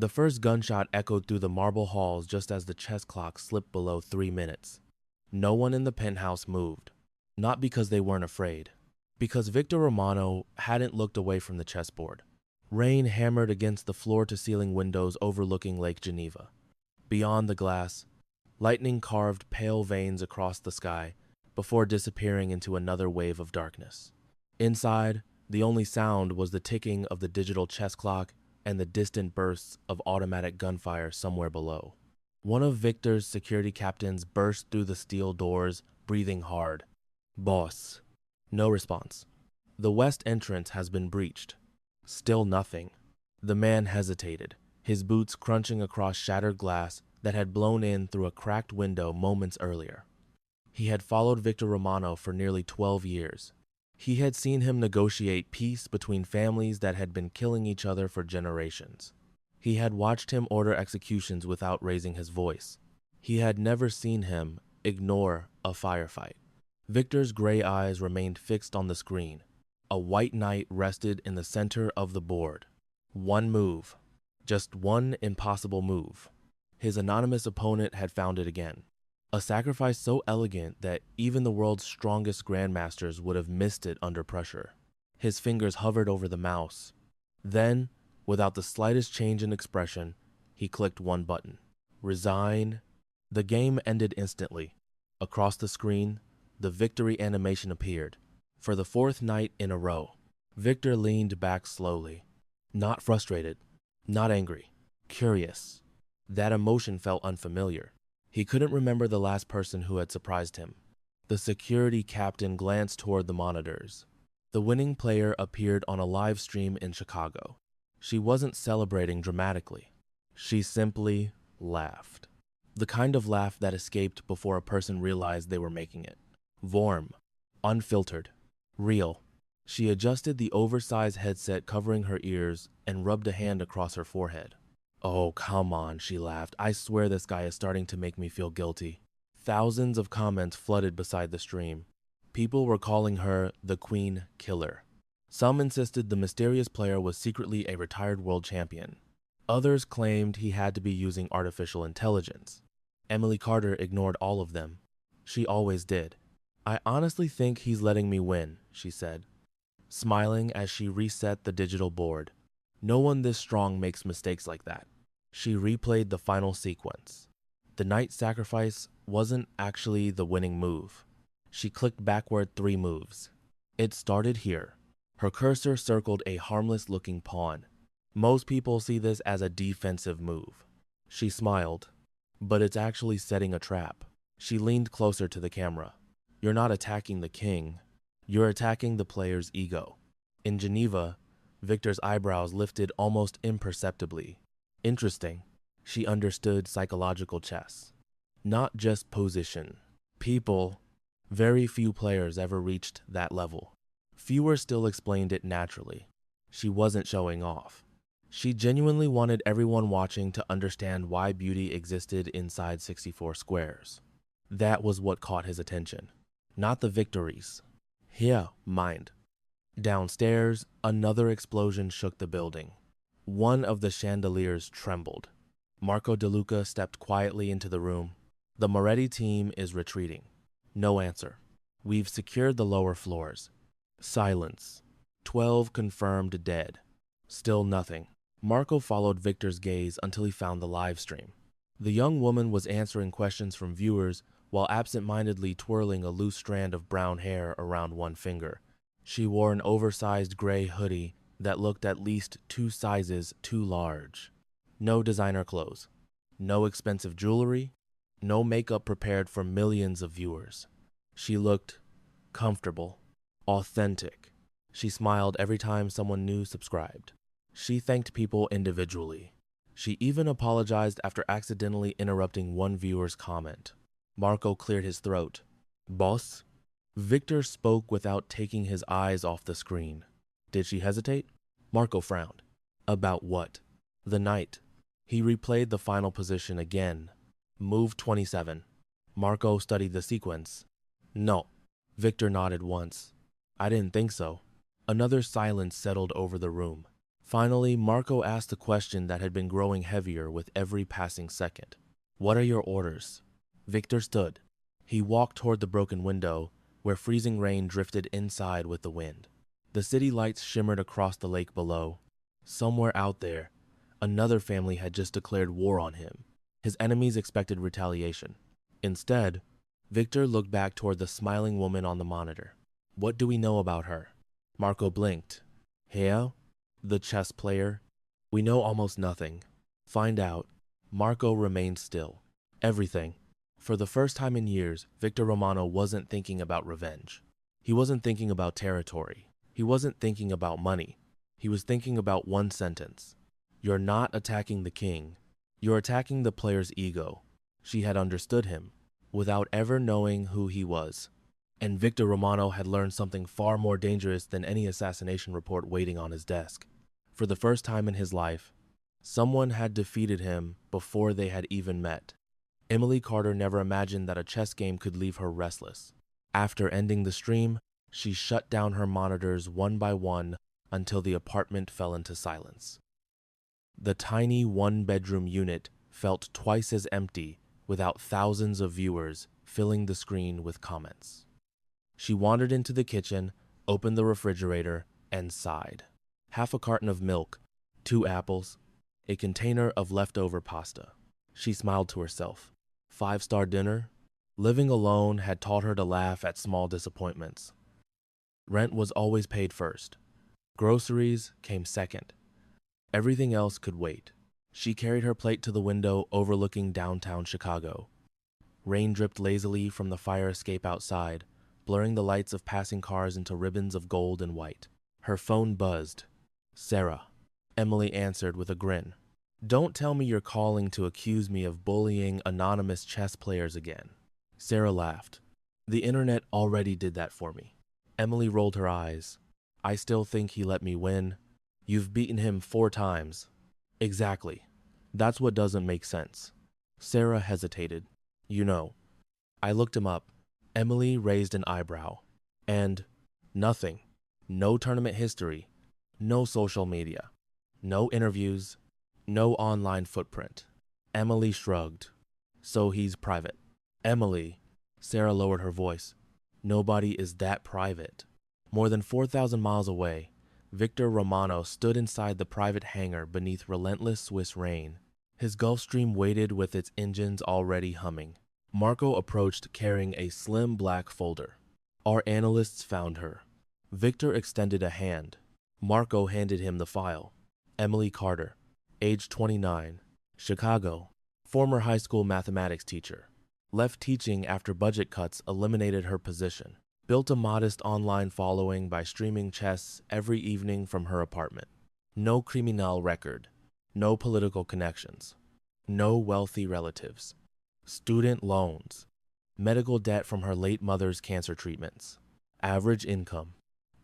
The first gunshot echoed through the marble halls just as the chess clock slipped below 3 minutes. No one in the penthouse moved. Not because they weren't afraid. Because Viktor Romano hadn't looked away from the chessboard. Rain hammered against the floor-to-ceiling windows overlooking Lake Geneva. Beyond the glass, lightning carved pale veins across the sky before disappearing into another wave of darkness. Inside, the only sound was the ticking of the digital chess clock and the distant bursts of automatic gunfire somewhere below. One of Viktor's security captains burst through the steel doors, breathing hard. "Boss." No response. "The west entrance has been breached." Still nothing. The man hesitated, his boots crunching across shattered glass that had blown in through a cracked window moments earlier. He had followed Viktor Romano for nearly 12 years. He had seen him negotiate peace between families that had been killing each other for generations. He had watched him order executions without raising his voice. He had never seen him ignore a firefight. Viktor's gray eyes remained fixed on the screen. A white knight rested in the center of the board. One move. Just one impossible move. His anonymous opponent had found it again. A sacrifice so elegant that even the world's strongest grandmasters would have missed it under pressure. His fingers hovered over the mouse. Then, without the slightest change in expression, he clicked one button. Resign. The game ended instantly. Across the screen, the victory animation appeared. For the fourth night in a row, Viktor leaned back slowly. Not frustrated, not angry, curious. That emotion felt unfamiliar. He couldn't remember the last person who had surprised him. The security captain glanced toward the monitors. The winning player appeared on a live stream in Chicago. She wasn't celebrating dramatically. She simply laughed. The kind of laugh that escaped before a person realized they were making it. Warm, unfiltered, real. She adjusted the oversized headset covering her ears and rubbed a hand across her forehead. "Oh, come on," she laughed. "I swear this guy is starting to make me feel guilty." Thousands of comments flooded beside the stream. People were calling her the Queen Killer. Some insisted the mysterious player was secretly a retired world champion. Others claimed he had to be using artificial intelligence. Emily Carter ignored all of them. She always did. "I honestly think he's letting me win," she said, smiling as she reset the digital board. "No one this strong makes mistakes like that." She replayed the final sequence. The knight sacrifice wasn't actually the winning move. She clicked backward 3 moves. It started here. Her cursor circled a harmless-looking pawn. Most people see this as a defensive move. She smiled. But it's actually setting a trap. She leaned closer to the camera. "You're not attacking the king. You're attacking the player's ego." In Geneva, Viktor's eyebrows lifted almost imperceptibly. Interesting. She understood psychological chess. Not just position. People. Very few players ever reached that level. Fewer still explained it naturally. She wasn't showing off. She genuinely wanted everyone watching to understand why beauty existed inside 64 squares. That was what caught his attention. Not the victories. Yeah, mind. Downstairs, another explosion shook the building. One of the chandeliers trembled. Marco De Luca stepped quietly into the room. "The Moretti team is retreating." No answer. "We've secured the lower floors." Silence. 12 confirmed dead. Still nothing. Marco followed Viktor's gaze until he found the live stream. The young woman was answering questions from viewers while absent-mindedly twirling a loose strand of brown hair around one finger. She wore an oversized gray hoodie that looked at least 2 sizes too large. No designer clothes. No expensive jewelry. No makeup prepared for millions of viewers. She looked comfortable, authentic. She smiled every time someone new subscribed. She thanked people individually. She even apologized after accidentally interrupting one viewer's comment. Marco cleared his throat. "Boss?" Viktor spoke without taking his eyes off the screen. Did she hesitate? Marco frowned. "About what?" "The knight." He replayed the final position again. "Move 27. Marco studied the sequence. "No." Viktor nodded once. "I didn't think so." Another silence settled over the room. Finally, Marco asked a question that had been growing heavier with every passing second. "What are your orders?" Viktor stood. He walked toward the broken window, where freezing rain drifted inside with the wind. The city lights shimmered across the lake below. Somewhere out there, another family had just declared war on him. His enemies expected retaliation. Instead, Viktor looked back toward the smiling woman on the monitor. "What do we know about her?" Marco blinked. "Hea, the chess player? We know almost nothing." "Find out." Marco remained still. Everything. For the first time in years, Viktor Romano wasn't thinking about revenge. He wasn't thinking about territory. He wasn't thinking about money. He was thinking about one sentence. "You're not attacking the king. You're attacking the player's ego." She had understood him, without ever knowing who he was. And Viktor Romano had learned something far more dangerous than any assassination report waiting on his desk. For the first time in his life, someone had defeated him before they had even met. Emily Carter never imagined that a chess game could leave her restless. After ending the stream, she shut down her monitors one by one until the apartment fell into silence. The tiny one-bedroom unit felt twice as empty without thousands of viewers filling the screen with comments. She wandered into the kitchen, opened the refrigerator, and sighed. Half a carton of milk, 2 apples, a container of leftover pasta. She smiled to herself. 5-star dinner? Living alone had taught her to laugh at small disappointments. Rent was always paid first. Groceries came second. Everything else could wait. She carried her plate to the window overlooking downtown Chicago. Rain dripped lazily from the fire escape outside, blurring the lights of passing cars into ribbons of gold and white. Her phone buzzed. "Sarah," Emily answered with a grin. "Don't tell me you're calling to accuse me of bullying anonymous chess players again." Sarah laughed. "The internet already did that for me." Emily rolled her eyes. "I still think he let me win." "You've beaten him 4 times. "Exactly. That's what doesn't make sense." Sarah hesitated. "You know." "I looked him up." Emily raised an eyebrow. "And nothing. No tournament history. No social media. No interviews. No online footprint." Emily shrugged. "So he's private." "Emily," Sarah lowered her voice, "nobody is that private." More than 4,000 miles away, Viktor Romano stood inside the private hangar beneath relentless Swiss rain. His Gulfstream waited with its engines already humming. Marco approached carrying a slim black folder. "Our analysts found her." Viktor extended a hand. Marco handed him the file. Emily Carter, age 29, Chicago, former high school mathematics teacher. Left teaching after budget cuts eliminated her position. Built a modest online following by streaming chess every evening from her apartment. No criminal record. No political connections. No wealthy relatives. Student loans. Medical debt from her late mother's cancer treatments. Average income.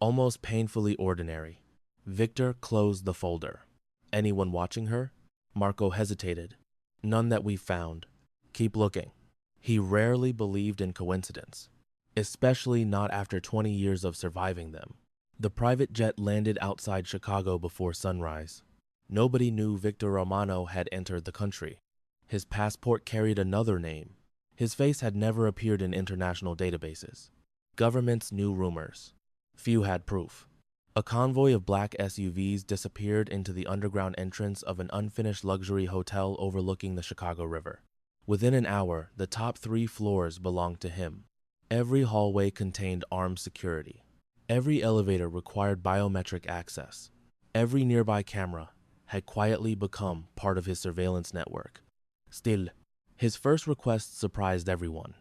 Almost painfully ordinary. Viktor closed the folder. "Anyone watching her?" Marco hesitated. "None that we've found. Keep looking." He rarely believed in coincidence, especially not after 20 years of surviving them. The private jet landed outside Chicago before sunrise. Nobody knew Viktor Romano had entered the country. His passport carried another name. His face had never appeared in international databases. Governments knew rumors. Few had proof. A convoy of black SUVs disappeared into the underground entrance of an unfinished luxury hotel overlooking the Chicago River. Within an hour, the top 3 floors belonged to him. Every hallway contained armed security. Every elevator required biometric access. Every nearby camera had quietly become part of his surveillance network. Still, his first request surprised everyone.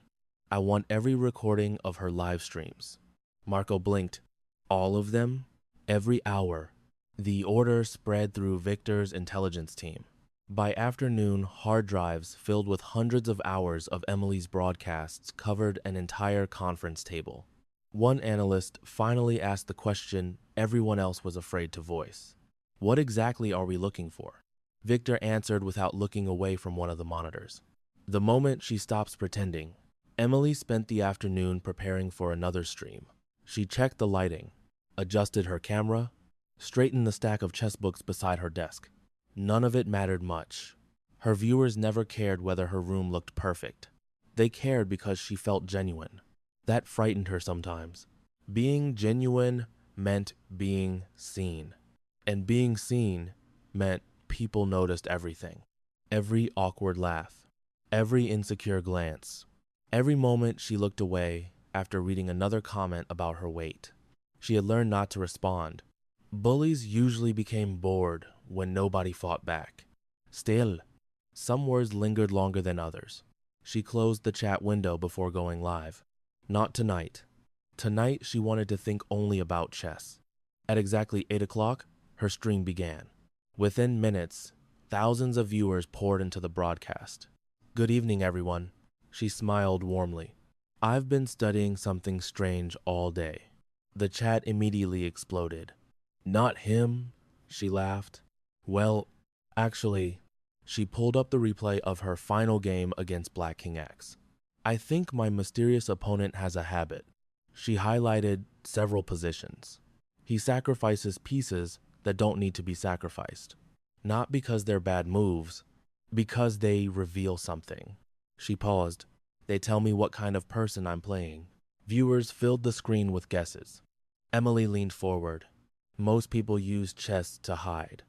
"I want every recording of her live streams." Marco blinked. "All of them?" Every hour. The order spread through Viktor's intelligence team. By afternoon, hard drives filled with hundreds of hours of Emily's broadcasts covered an entire conference table. One analyst finally asked the question everyone else was afraid to voice. "What exactly are we looking for?" Viktor answered without looking away from one of the monitors. The moment she stops pretending, Emily spent the afternoon preparing for another stream. She checked the lighting, adjusted her camera, straightened the stack of chess books beside her desk. None of it mattered much. Her viewers never cared whether her room looked perfect. They cared because she felt genuine. That frightened her sometimes. Being genuine meant being seen. And being seen meant people noticed everything. Every awkward laugh. Every insecure glance. Every moment she looked away after reading another comment about her weight. She had learned not to respond. Bullies usually became bored when nobody fought back. Still, some words lingered longer than others. She closed the chat window before going live. Not tonight. Tonight, she wanted to think only about chess. At exactly 8 o'clock, her stream began. Within minutes, thousands of viewers poured into the broadcast. Good evening, everyone. She smiled warmly. I've been studying something strange all day. The chat immediately exploded. Not him, she laughed. Well, actually, she pulled up the replay of her final game against Black King X. I think my mysterious opponent has a habit. She highlighted several positions. He sacrifices pieces that don't need to be sacrificed. Not because they're bad moves, because they reveal something. She paused. They tell me what kind of person I'm playing. Viewers filled the screen with guesses. Emily leaned forward. Most people use chess to hide.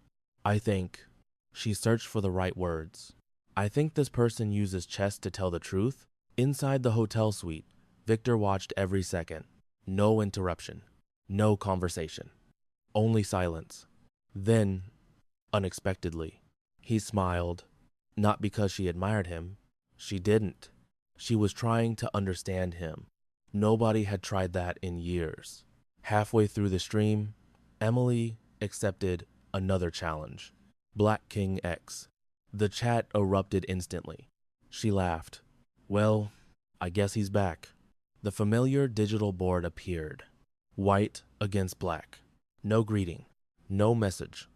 I think. She searched for the right words. I think this person uses chess to tell the truth. Inside the hotel suite, Viktor watched every second. No interruption. No conversation. Only silence. Then, unexpectedly, he smiled. Not because she admired him. She didn't. She was trying to understand him. Nobody had tried that in years. Halfway through the stream, Emily accepted another challenge. Black King X. The chat erupted instantly. She laughed. Well, I guess he's back. The familiar digital board appeared. White against black. No greeting. No message.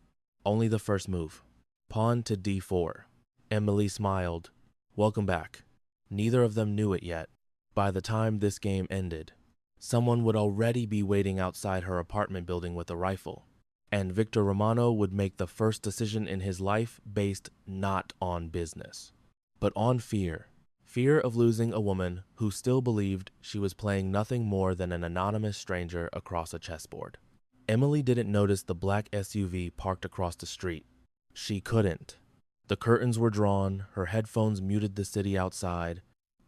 Only the first move. Pawn to d4. Emily smiled. Welcome back. Neither of them knew it yet. By the time this game ended, someone would already be waiting outside her apartment building with a rifle. And Viktor Romano would make the first decision in his life based not on business, but on fear. Fear of losing a woman who still believed she was playing nothing more than an anonymous stranger across a chessboard. Emily didn't notice the black SUV parked across the street. She couldn't. The curtains were drawn, her headphones muted the city outside,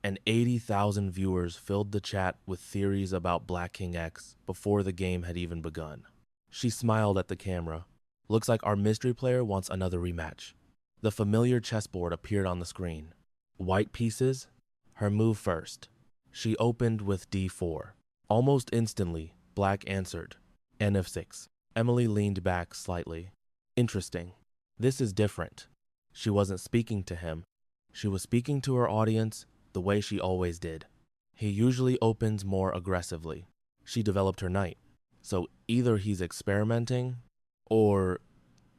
and 80,000 viewers filled the chat with theories about Black King X before the game had even begun. She smiled at the camera. Looks like our mystery player wants another rematch. The familiar chessboard appeared on the screen. White pieces, her move first. She opened with d4. Almost instantly, black answered. N6. Emily leaned back slightly. Interesting. This is different. She wasn't speaking to him. She was speaking to her audience the way she always did. He usually opens more aggressively. She developed her knight. So either he's experimenting or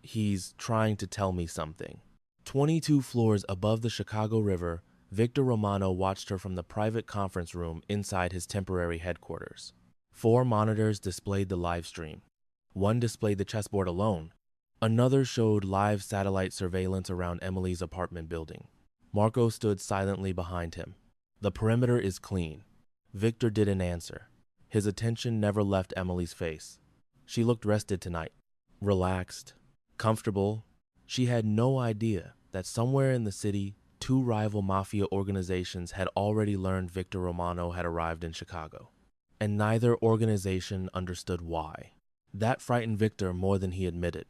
he's trying to tell me something. 22 floors above the Chicago River, Viktor Romano watched her from the private conference room inside his temporary headquarters. 4 monitors displayed the live stream. One displayed the chessboard alone. Another showed live satellite surveillance around Emily's apartment building. Marco stood silently behind him. The perimeter is clean. Viktor didn't answer. His attention never left Emily's face. She looked rested tonight, relaxed, comfortable. She had no idea that somewhere in the city, 2 rival mafia organizations had already learned Viktor Romano had arrived in Chicago. And neither organization understood why. That frightened Viktor more than he admitted.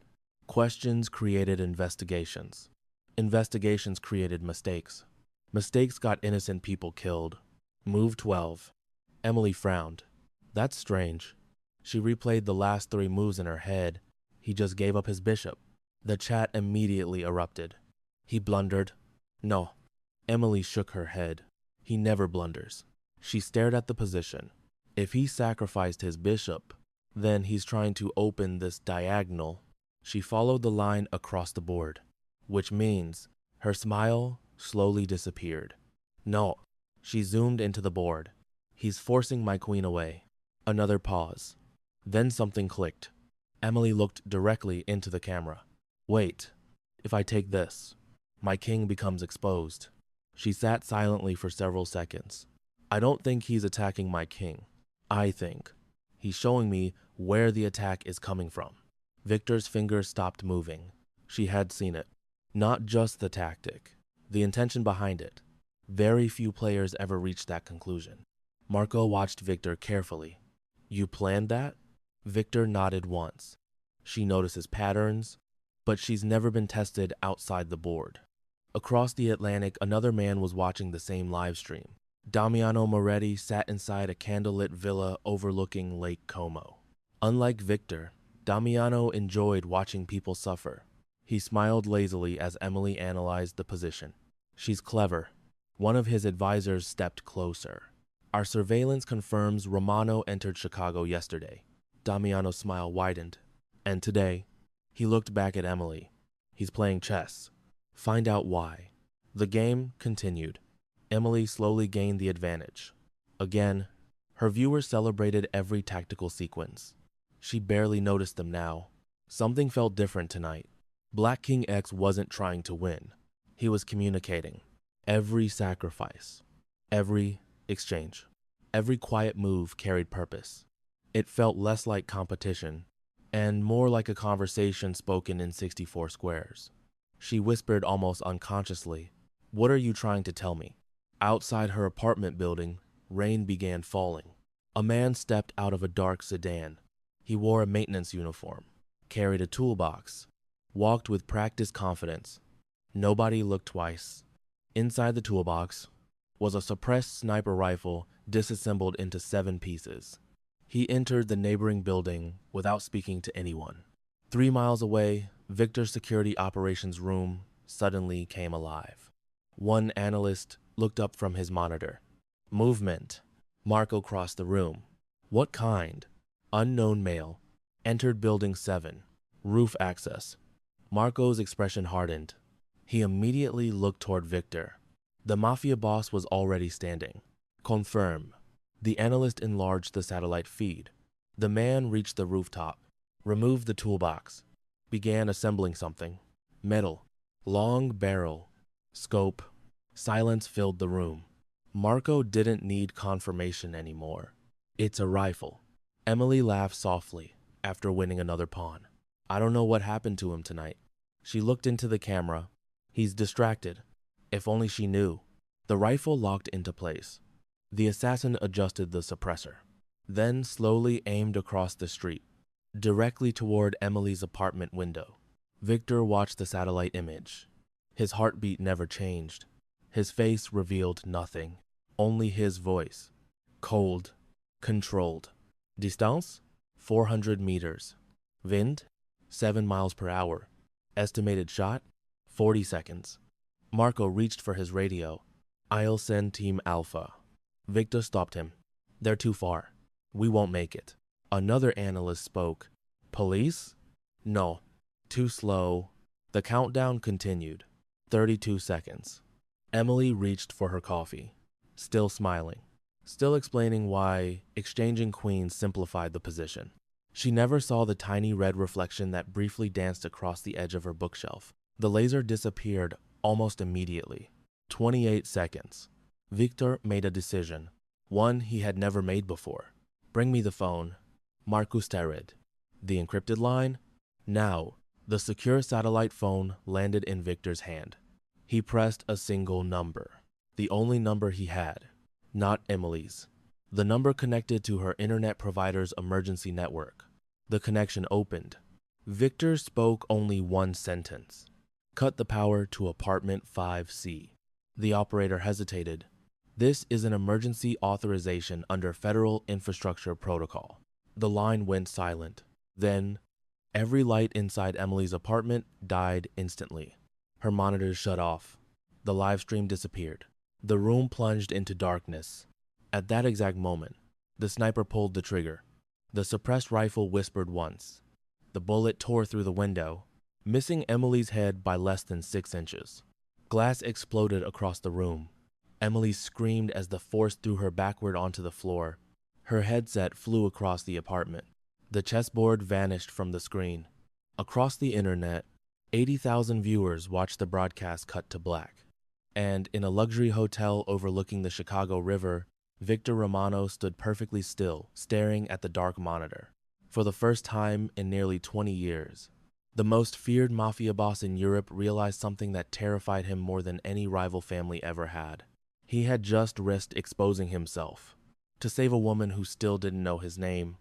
Questions created investigations. Investigations created mistakes. Mistakes got innocent people killed. Move 12. Emily frowned. That's strange. She replayed the last 3 moves in her head. He just gave up his bishop. The chat immediately erupted. He blundered. No. Emily shook her head. He never blunders. She stared at the position. If he sacrificed his bishop, then he's trying to open this diagonal. She followed the line across the board, which means her smile slowly disappeared. No. She zoomed into the board. He's forcing my queen away. Another pause. Then something clicked. Emily looked directly into the camera. Wait, if I take this, my king becomes exposed. She sat silently for several seconds. I don't think he's attacking my king. I think he's showing me where the attack is coming from. Viktor's fingers stopped moving. She had seen it. Not just the tactic, the intention behind it. Very few players ever reached that conclusion. Marco watched Viktor carefully. You planned that? Viktor nodded once. She notices patterns, but she's never been tested outside the board. Across the Atlantic, another man was watching the same live stream. Damiano Moretti sat inside a candlelit villa overlooking Lake Como. Unlike Viktor, Damiano enjoyed watching people suffer. He smiled lazily as Emily analyzed the position. She's clever. One of his advisors stepped closer. Our surveillance confirms Romano entered Chicago yesterday. Damiano's smile widened. And today, he looked back at Emily. He's playing chess. Find out why. The game continued. Emily slowly gained the advantage. Again, her viewers celebrated every tactical sequence. She barely noticed them now. Something felt different tonight. Black King X wasn't trying to win. He was communicating. Every sacrifice, every exchange, every quiet move carried purpose. It felt less like competition and more like a conversation spoken in 64 squares. She whispered almost unconsciously, "What are you trying to tell me?" Outside her apartment building, rain began falling. A man stepped out of a dark sedan. He wore a maintenance uniform, carried a toolbox, walked with practiced confidence. Nobody looked twice. Inside the toolbox was a suppressed sniper rifle disassembled into 7 pieces. He entered the neighboring building without speaking to anyone. 3 miles away, Viktor's security operations room suddenly came alive. One analyst looked up from his monitor. Movement. Marco crossed the room. What kind? Unknown male. Entered building 7. Roof access. Marco's expression hardened. He immediately looked toward Viktor. The Mafia Boss was already standing. Confirm. The analyst enlarged the satellite feed. The man reached the rooftop, removed the toolbox, began assembling something. Metal, long barrel, scope. Silence filled the room. Marco didn't need confirmation anymore. It's a rifle. Emily laughed softly after winning another pawn. I don't know what happened to him tonight. She looked into the camera. He's distracted. If only she knew. The rifle locked into place. The assassin adjusted the suppressor, then slowly aimed across the street, directly toward Emily's apartment window. Viktor watched the satellite image. His heartbeat never changed. His face revealed nothing, only his voice. Cold, controlled. Distance? 400 meters. Wind? 7 miles per hour. Estimated shot? 40 seconds. Marco reached for his radio. I'll send Team Alpha. Viktor stopped him. They're too far. We won't make it. Another analyst spoke. Police? No. Too slow. The countdown continued. 32 seconds. Emily reached for her coffee, still smiling, still explaining why exchanging queens simplified the position. She never saw the tiny red reflection that briefly danced across the edge of her bookshelf. The laser disappeared almost immediately. 28 seconds. Viktor made a decision, one he had never made before. Bring me the phone. Marcus Terid. The encrypted line? Now. The secure satellite phone landed in Viktor's hand. He pressed a single number, the only number he had, not Emily's. The number connected to her internet provider's emergency network. The connection opened. Viktor spoke only one sentence. Cut the power to apartment 5C. The operator hesitated. This is an emergency authorization under Federal Infrastructure Protocol. The line went silent. Then, every light inside Emily's apartment died instantly. Her monitors shut off. The live stream disappeared. The room plunged into darkness. At that exact moment, the sniper pulled the trigger. The suppressed rifle whispered once. The bullet tore through the window, missing Emily's head by less than 6 inches. Glass exploded across the room. Emily screamed as the force threw her backward onto the floor. Her headset flew across the apartment. The chessboard vanished from the screen. Across the internet, 80,000 viewers watched the broadcast cut to black. And in a luxury hotel overlooking the Chicago River, Viktor Romano stood perfectly still, staring at the dark monitor. For the first time in nearly 20 years, the most feared mafia boss in Europe realized something that terrified him more than any rival family ever had. He had just risked exposing himself to save a woman who still didn't know his name.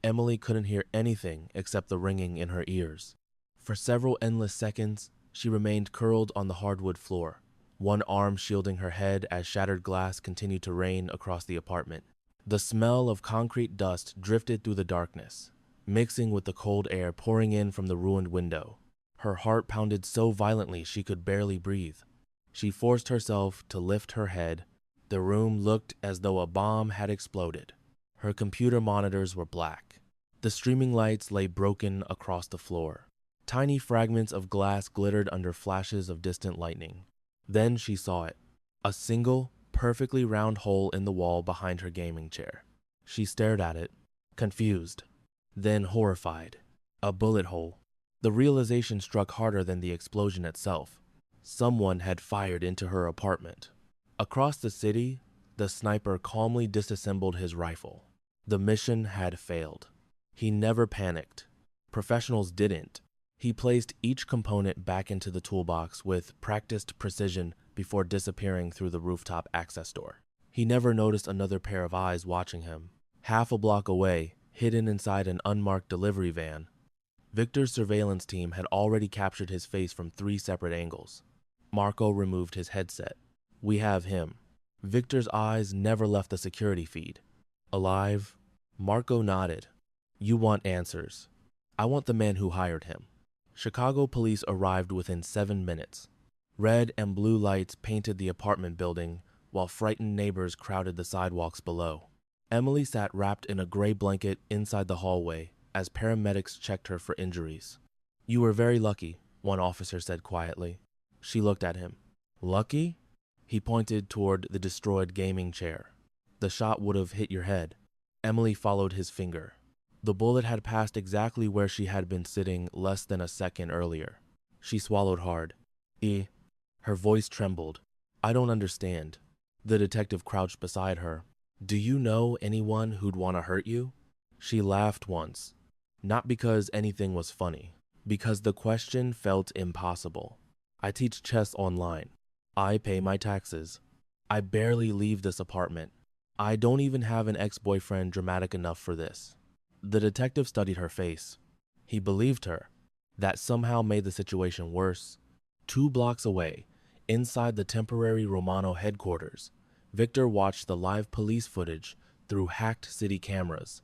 Emily couldn't hear anything except the ringing in her ears. For several endless seconds, she remained curled on the hardwood floor, one arm shielding her head as shattered glass continued to rain across the apartment. The smell of concrete dust drifted through the darkness, mixing with the cold air pouring in from the ruined window. Her heart pounded so violently she could barely breathe. She forced herself to lift her head. The room looked as though a bomb had exploded. Her computer monitors were black. The streaming lights lay broken across the floor. Tiny fragments of glass glittered under flashes of distant lightning. Then she saw it, a single, perfectly round hole in the wall behind her gaming chair. She stared at it, confused, then horrified. A bullet hole. The realization struck harder than the explosion itself. Someone had fired into her apartment. Across the city, the sniper calmly disassembled his rifle. The mission had failed. He never panicked. Professionals didn't. He placed each component back into the toolbox with practiced precision before disappearing through the rooftop access door. He never noticed another pair of eyes watching him. Half a block away, hidden inside an unmarked delivery van, Victor's surveillance team had already captured his face from 3 separate angles. Marco removed his headset. "We have him." Victor's eyes never left the security feed. "Alive?" Marco nodded. "You want answers. I want the man who hired him." Chicago police arrived within 7 minutes. Red and blue lights painted the apartment building, while frightened neighbors crowded the sidewalks below. Emily sat wrapped in a gray blanket inside the hallway as paramedics checked her for injuries. "You were very lucky," one officer said quietly. She looked at him. "Lucky?" He pointed toward the destroyed gaming chair. "The shot would have hit your head." Emily followed his finger. The bullet had passed exactly where she had been sitting less than a second earlier. She swallowed hard. Her voice trembled. "I don't understand." The detective crouched beside her. "Do you know anyone who'd want to hurt you?" She laughed once. Not because anything was funny, because the question felt impossible. "I teach chess online. I pay my taxes. I barely leave this apartment. I don't even have an ex-boyfriend dramatic enough for this." The detective studied her face. He believed her. That somehow made the situation worse. 2 blocks away, inside the temporary Romano headquarters, Victor watched the live police footage through hacked city cameras.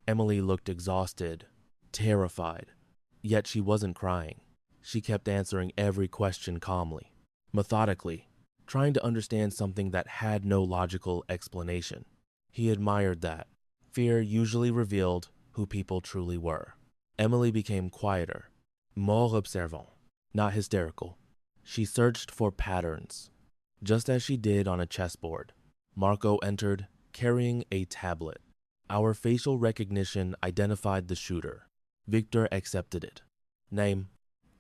Emily looked exhausted, terrified. Yet she wasn't crying. She kept answering every question calmly, methodically, trying to understand something that had no logical explanation. He admired that. Fear usually revealed who people truly were. Emily became quieter, more observant, not hysterical. She searched for patterns. Just as she did on a chessboard, Marco entered, carrying a tablet. Our facial recognition identified the shooter. Victor accepted it. Name: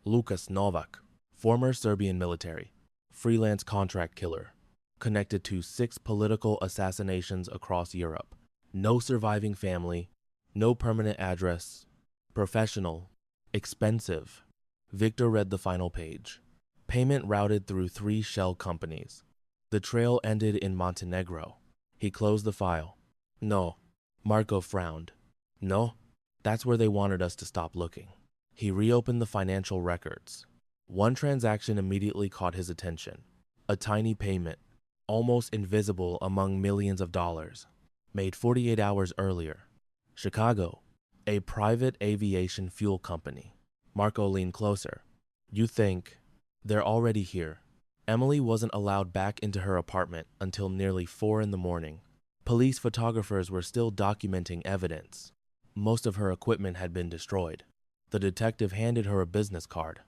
Lukas Novak, former Serbian military, freelance contract killer, connected to 6 political assassinations across Europe. No surviving family, no permanent address, professional, expensive. Victor read the final page. Payment routed through 3 shell companies. The trail ended in Montenegro. He closed the file. "No." Marco frowned. "No? That's where they wanted us to stop looking." He reopened the financial records. One transaction immediately caught his attention. A tiny payment, almost invisible among millions of dollars, made 48 hours earlier. Chicago, a private aviation fuel company. Marco leaned closer. "You think they're already here?" Emily wasn't allowed back into her apartment until nearly 4 in the morning. Police photographers were still documenting evidence. Most of her equipment had been destroyed. The detective handed her a business card.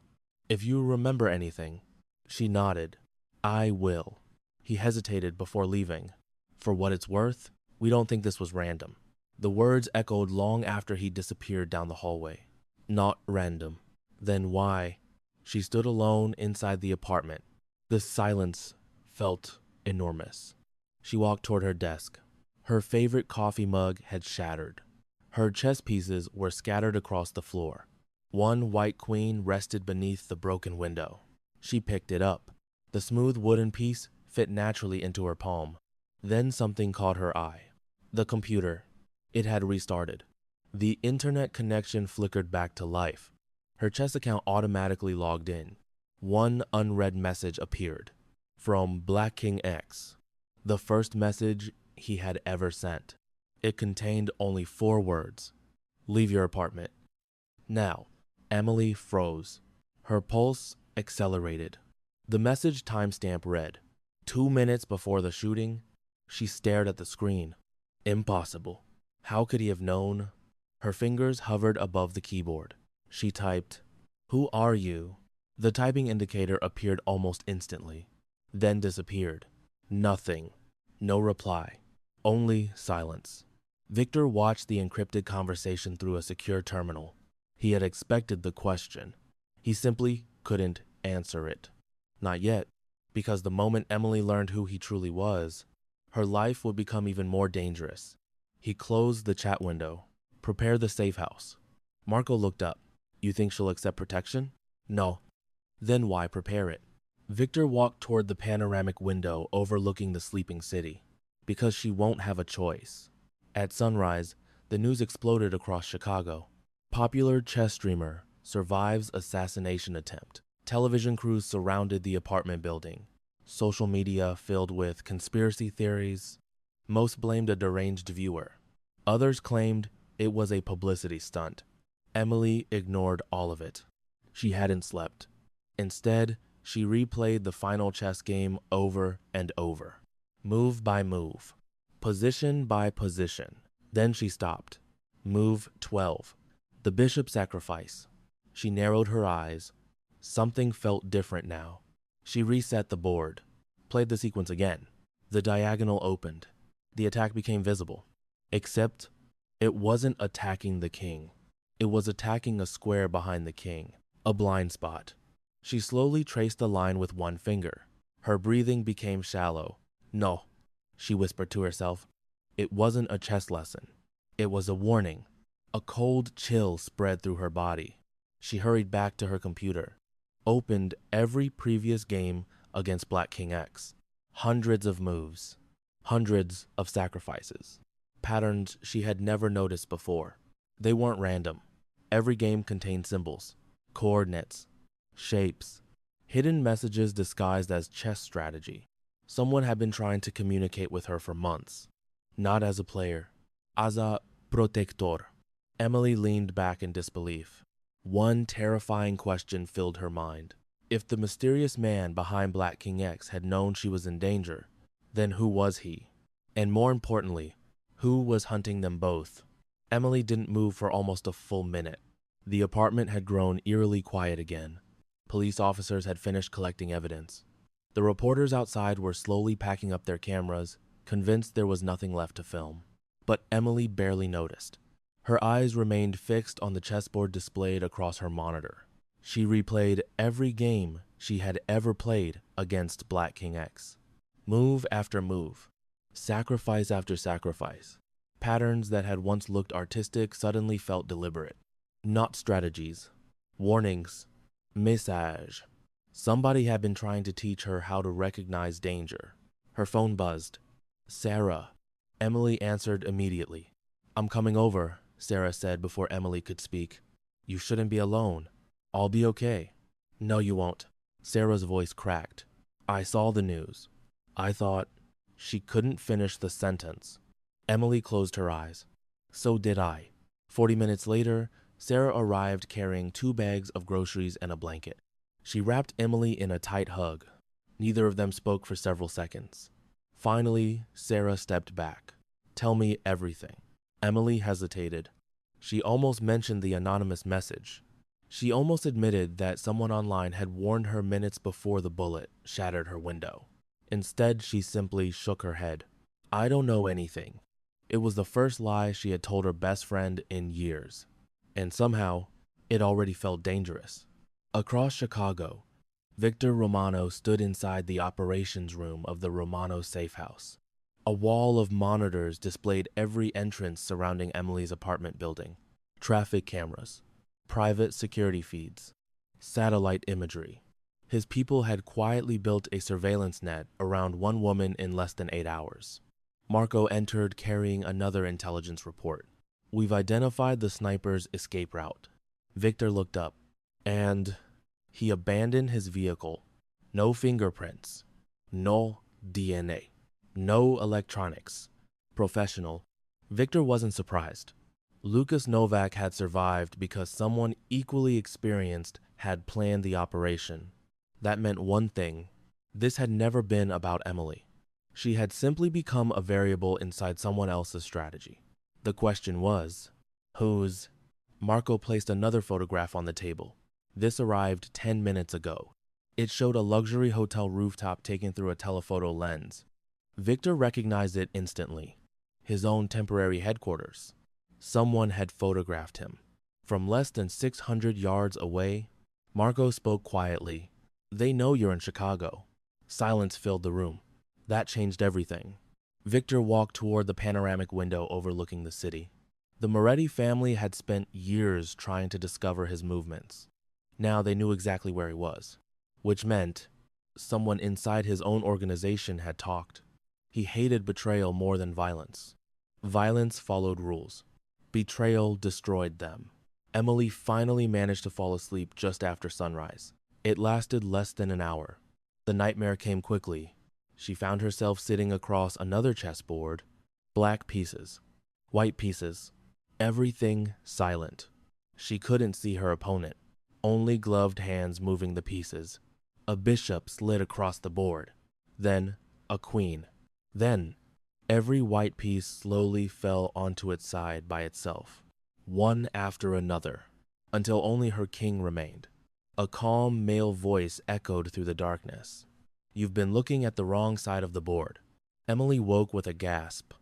"If you remember anything." She nodded. "I will." He hesitated before leaving. "For what it's worth, we don't think this was random." The words echoed long after he disappeared down the hallway. Not random. Then why? She stood alone inside the apartment. The silence felt enormous. She walked toward her desk. Her favorite coffee mug had shattered. Her chess pieces were scattered across the floor. One white queen rested beneath the broken window. She picked it up. The smooth wooden piece fit naturally into her palm. Then something caught her eye. The computer. It had restarted. The internet connection flickered back to life. Her chess account automatically logged in. One unread message appeared. From Black King X. The first message he had ever sent. It contained only 4 words. Leave your apartment. Now, Emily froze. Her pulse accelerated. The message timestamp read, 2 minutes before the shooting. She stared at the screen. Impossible. How could he have known? Her fingers hovered above the keyboard. She typed, "Who are you?" The typing indicator appeared almost instantly, then disappeared. Nothing. No reply. Only silence. Viktor watched the encrypted conversation through a secure terminal. He had expected the question. He simply couldn't answer it. Not yet, because the moment Emily learned who he truly was, her life would become even more dangerous. He closed the chat window. Prepare the safe house. Marco looked up. You think she'll accept protection? No. Then why prepare it? Viktor walked toward the panoramic window overlooking the sleeping city. Because she won't have a choice. At sunrise, the news exploded across Chicago. Popular chess streamer survives assassination attempt. Television crews surrounded the apartment building. Social media filled with conspiracy theories. Most blamed a deranged viewer. Others claimed it was a publicity stunt. Emily ignored all of it. She hadn't slept. Instead, she replayed the final chess game over and over. Move by move. Position by position. Then she stopped. Move 12. The bishop sacrifice. She narrowed her eyes. Something felt different now. She reset the board. Played the sequence again. The diagonal opened. The attack became visible. Except, it wasn't attacking the king. It was attacking a square behind the king. A blind spot. She slowly traced the line with one finger. Her breathing became shallow. No, she whispered to herself. It wasn't a chess lesson. It was a warning. A cold chill spread through her body. She hurried back to her computer. Opened every previous game against Black King X. Hundreds of moves. Hundreds of sacrifices. Patterns she had never noticed before. They weren't random. Every game contained symbols, coordinates, shapes, hidden messages disguised as chess strategy. Someone had been trying to communicate with her for months. Not as a player, as a protector. Emily leaned back in disbelief. One terrifying question filled her mind. If the mysterious man behind Black King X had known she was in danger, then who was he? And more importantly, who was hunting them both? Emily didn't move for almost a full minute. The apartment had grown eerily quiet again. Police officers had finished collecting evidence. The reporters outside were slowly packing up their cameras, convinced there was nothing left to film. But Emily barely noticed. Her eyes remained fixed on the chessboard displayed across her monitor. She replayed every game she had ever played against Black King X. Move after move. Sacrifice after sacrifice. Patterns that had once looked artistic suddenly felt deliberate. Not strategies. Warnings. Message. Somebody had been trying to teach her how to recognize danger. Her phone buzzed. Sarah. Emily answered immediately. I'm coming over, Sarah said before Emily could speak. You shouldn't be alone. I'll be okay. No, you won't. Sarah's voice cracked. I saw the news. I thought... She couldn't finish the sentence. Emily closed her eyes. So did I. 40 minutes later, Sarah arrived carrying 2 bags of groceries and a blanket. She wrapped Emily in a tight hug. Neither of them spoke for several seconds. Finally, Sarah stepped back. Tell me everything. Emily hesitated. She almost mentioned the anonymous message. She almost admitted that someone online had warned her minutes before the bullet shattered her window. Instead, she simply shook her head. I don't know anything. It was the first lie she had told her best friend in years. And somehow, it already felt dangerous. Across Chicago, Viktor Romano stood inside the operations room of the Romano safe house. A wall of monitors displayed every entrance surrounding Emily's apartment building. Traffic cameras, private security feeds, satellite imagery. His people had quietly built a surveillance net around one woman in less than 8 hours. Marco entered carrying another intelligence report. We've identified the sniper's escape route. Viktor looked up, and he abandoned his vehicle. No fingerprints, no DNA, no electronics. Professional. Viktor wasn't surprised. Lucas Novak had survived because someone equally experienced had planned the operation. That meant one thing. This had never been about Emily. She had simply become a variable inside someone else's strategy. The question was, whose? Marco placed another photograph on the table. This arrived 10 minutes ago. It showed a luxury hotel rooftop taken through a telephoto lens. Viktor recognized it instantly. His own temporary headquarters. Someone had photographed him. From less than 600 yards away, Marco spoke quietly. They know you're in Chicago. Silence filled the room. That changed everything. Viktor walked toward the panoramic window overlooking the city. The Moretti family had spent years trying to discover his movements. Now they knew exactly where he was, which meant someone inside his own organization had talked. He hated betrayal more than violence. Violence followed rules. Betrayal destroyed them. Emily finally managed to fall asleep just after sunrise. It lasted less than an hour. The nightmare came quickly. She found herself sitting across another chessboard. Black pieces, white pieces, everything silent. She couldn't see her opponent. Only gloved hands moving the pieces. A bishop slid across the board. Then, a queen. Then, every white piece slowly fell onto its side by itself, one after another, until only her king remained. A calm male voice echoed through the darkness. You've been looking at the wrong side of the board. Emily woke with a gasp.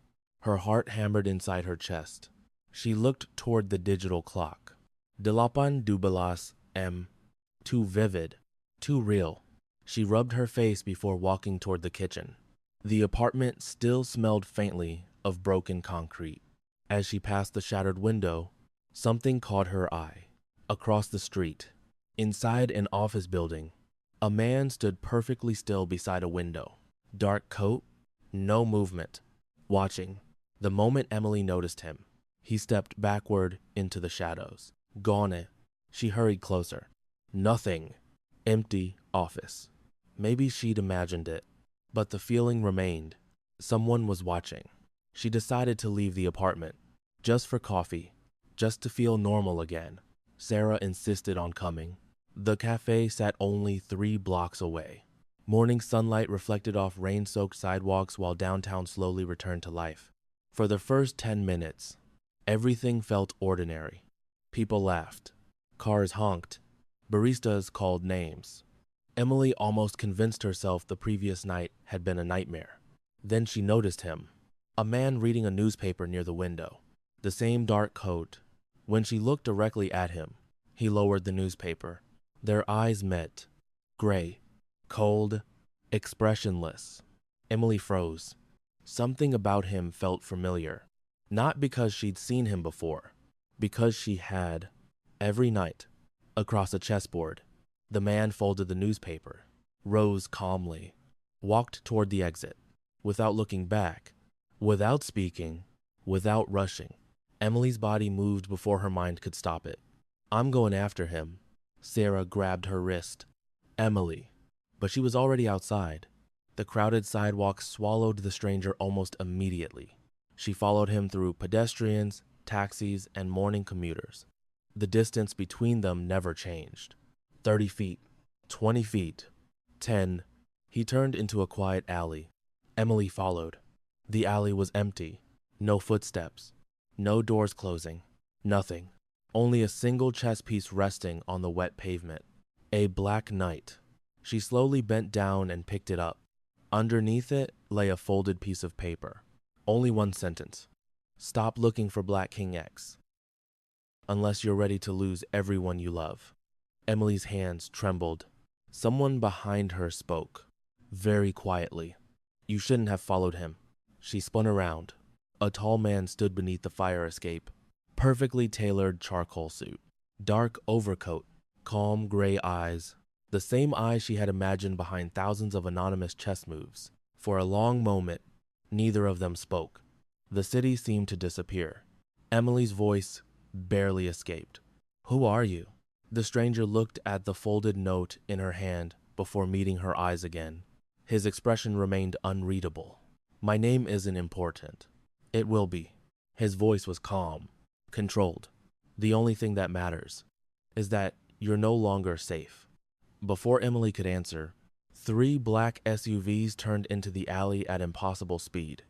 Her heart hammered inside her chest. She looked toward the digital clock. Delapan 12 M. Too vivid, too real. She rubbed her face before walking toward the kitchen. The apartment still smelled faintly of broken concrete. As she passed the shattered window, something caught her eye. Across the street, inside an office building, a man stood perfectly still beside a window. Dark coat, no movement, watching. The moment Emily noticed him, he stepped backward into the shadows. Gone. She hurried closer. Nothing. Empty office. Maybe she'd imagined it, but the feeling remained. Someone was watching. She decided to leave the apartment, just for coffee, just to feel normal again. Sarah insisted on coming. The cafe sat only 3 blocks away. Morning sunlight reflected off rain-soaked sidewalks while downtown slowly returned to life. For the first 10 minutes, everything felt ordinary. People laughed. Cars honked. Baristas called names. Emily almost convinced herself the previous night had been a nightmare. Then she noticed him. A man reading a newspaper near the window. The same dark coat. When she looked directly at him, he lowered the newspaper. Their eyes met. Gray. Cold. Expressionless. Emily froze. Something about him felt familiar. Not because she'd seen him before. Because she had. Every night. Across a chessboard. The man folded the newspaper. Rose calmly. Walked toward the exit. Without looking back. Without speaking. Without rushing. Emily's body moved before her mind could stop it. I'm going after him. Sarah grabbed her wrist. Emily. But she was already outside. The crowded sidewalk swallowed the stranger almost immediately. She followed him through pedestrians, taxis, and morning commuters. The distance between them never changed. 30 feet, 20 feet, 10. He turned into a quiet alley. Emily followed. The alley was empty. No footsteps. No doors closing. Nothing. Only a single chess piece resting on the wet pavement. A black knight. She slowly bent down and picked it up. Underneath it lay a folded piece of paper. Only one sentence. Stop looking for Black King X, unless you're ready to lose everyone you love. Emily's hands trembled. Someone behind her spoke, very quietly. You shouldn't have followed him. She spun around. A tall man stood beneath the fire escape. Perfectly tailored charcoal suit. Dark overcoat. Calm gray eyes. The same eyes she had imagined behind thousands of anonymous chess moves. For a long moment, neither of them spoke. The city seemed to disappear. Emily's voice barely escaped. Who are you? The stranger looked at the folded note in her hand before meeting her eyes again. His expression remained unreadable. My name isn't important. It will be. His voice was calm, controlled. The only thing that matters is that you're no longer safe. Before Emily could answer, 3 black SUVs turned into the alley at impossible speed.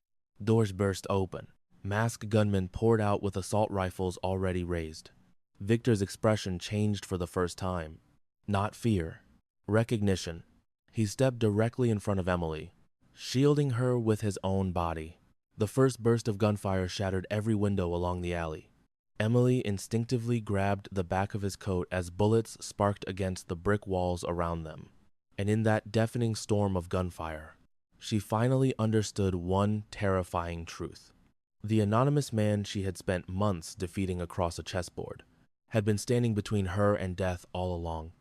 Doors burst open. Masked gunmen poured out with assault rifles already raised. Victor's expression changed for the first time. Not fear, recognition. He stepped directly in front of Emily, shielding her with his own body. The first burst of gunfire shattered every window along the alley. Emily instinctively grabbed the back of his coat as bullets sparked against the brick walls around them. And in that deafening storm of gunfire, she finally understood one terrifying truth. The anonymous man she had spent months defeating across a chessboard had been standing between her and death all along.